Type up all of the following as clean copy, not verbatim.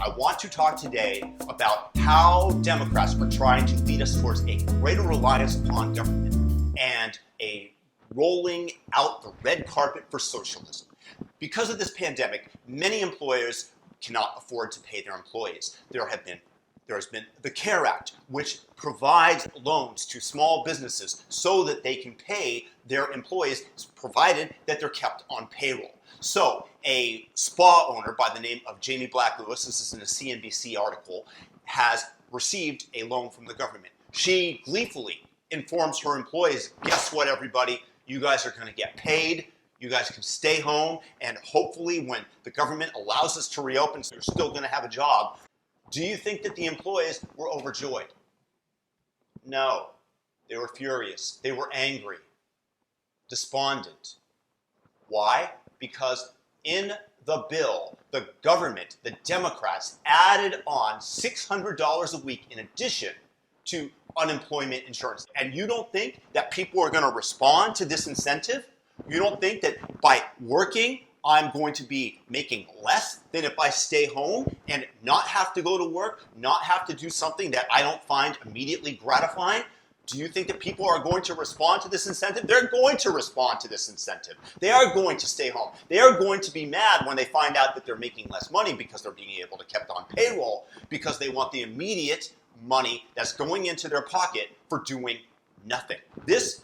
I want to talk today about how Democrats are trying to lead us towards a greater reliance upon government and a rolling out the red carpet for socialism. Because of this pandemic, many employers cannot afford to pay their employees. There has been the CARE Act, which provides loans to small businesses so that they can pay their employees, provided that they're kept on payroll. So a spa owner by the name of Jamie Black-Lewis, this is in a CNBC article, has received a loan from the government. She gleefully informs her employees, guess what, everybody? You guys are going to get paid. You guys can stay home, and hopefully when the government allows us to reopen, so you're still going to have a job. Do you think that the employees were overjoyed? No. They were furious. They were angry, despondent. Why? Because in the bill, the government, the Democrats, added on $600 a week in addition to unemployment insurance. And you don't think that people are going to respond to this incentive? You don't think that by working, I'm going to be making less than if I stay home and not have to go to work, not have to do something that I don't find immediately gratifying? Do you think that people are going to respond to this incentive? They're going to respond to this incentive. They are going to stay home. They are going to be mad when they find out that they're making less money because they're being able to kept on payroll, because they want the immediate money that's going into their pocket for doing nothing. This,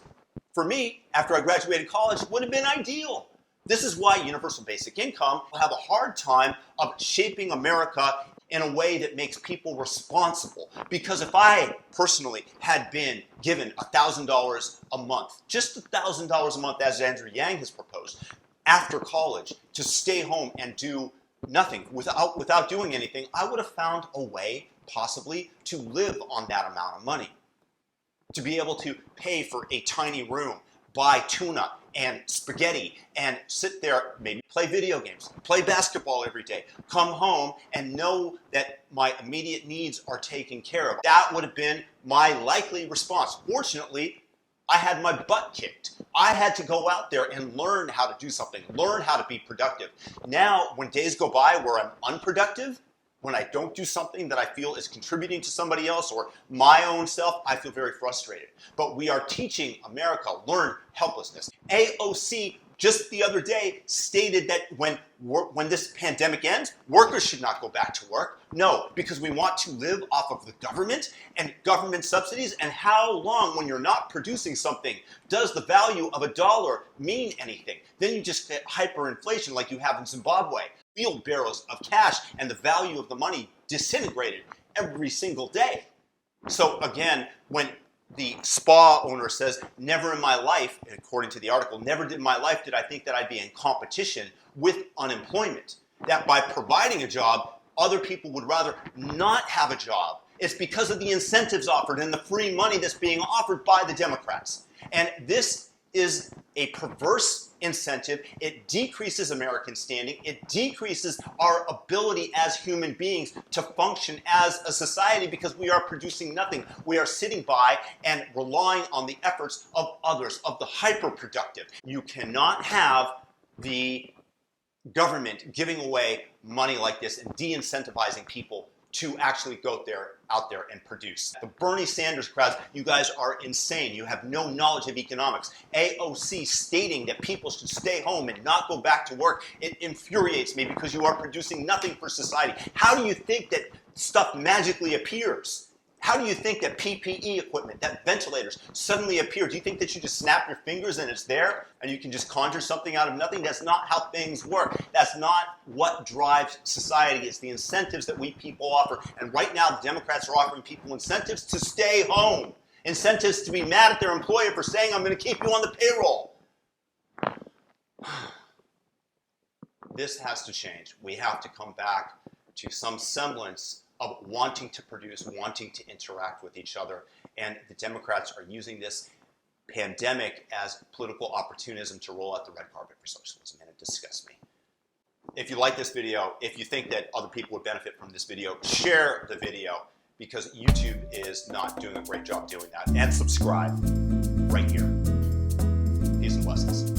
for me, after I graduated college, would have been ideal. This is why universal basic income will have a hard time of shaping America in a way that makes people responsible. Because if I personally had been given $1,000 a month, just $1,000 a month as Andrew Yang has proposed, after college to stay home and do nothing, without doing anything, I would have found a way possibly to live on that amount of money. To be able to pay for a tiny room, buy tuna and spaghetti, and sit there, maybe play video games, play basketball every day, come home and know that my immediate needs are taken care of. That would have been my likely response. Fortunately, I had my butt kicked. I had to go out there and learn how to do something, learn how to be productive. Now, when days go by where I'm unproductive, when I don't do something that I feel is contributing to somebody else or my own self, I feel very frustrated. But we are teaching America, learn helplessness. AOC just the other day stated that when this pandemic ends, workers should not go back to work. No, because we want to live off of the government and government subsidies. And how long, when you're not producing something, does the value of $1 mean anything? Then you just get hyperinflation like you have in Zimbabwe. Wheelbarrows of cash and the value of the money disintegrated every single day. So again, when the spa owner says, never in my life, according to the article, never in my life did I think that I'd be in competition with unemployment. That by providing a job, other people would rather not have a job. It's because of the incentives offered and the free money that's being offered by the Democrats. And this is a perverse incentive. It decreases American standing. It decreases our ability as human beings to function as a society because we are producing nothing. We are sitting by and relying on the efforts of others, of the hyper-productive. You cannot have the government giving away money like this and de-incentivizing people to actually go out there and produce. The Bernie Sanders crowds, you guys are insane. You have no knowledge of economics. AOC stating that people should stay home and not go back to work, it infuriates me because you are producing nothing for society. How do you think that stuff magically appears? How do you think that PPE equipment, that ventilators suddenly appear? Do you think that you just snap your fingers and it's there and you can just conjure something out of nothing? That's not how things work. That's not what drives society. It's the incentives that we people offer. And right now, the Democrats are offering people incentives to stay home. Incentives to be mad at their employer for saying, I'm going to keep you on the payroll. This has to change. We have to come back to some semblance of wanting to produce, wanting to interact with each other. And the Democrats are using this pandemic as political opportunism to roll out the red carpet for socialism, and it disgusts me. If you like this video, if you think that other people would benefit from this video, share the video because YouTube is not doing a great job doing that. And subscribe right here. Peace and blessings.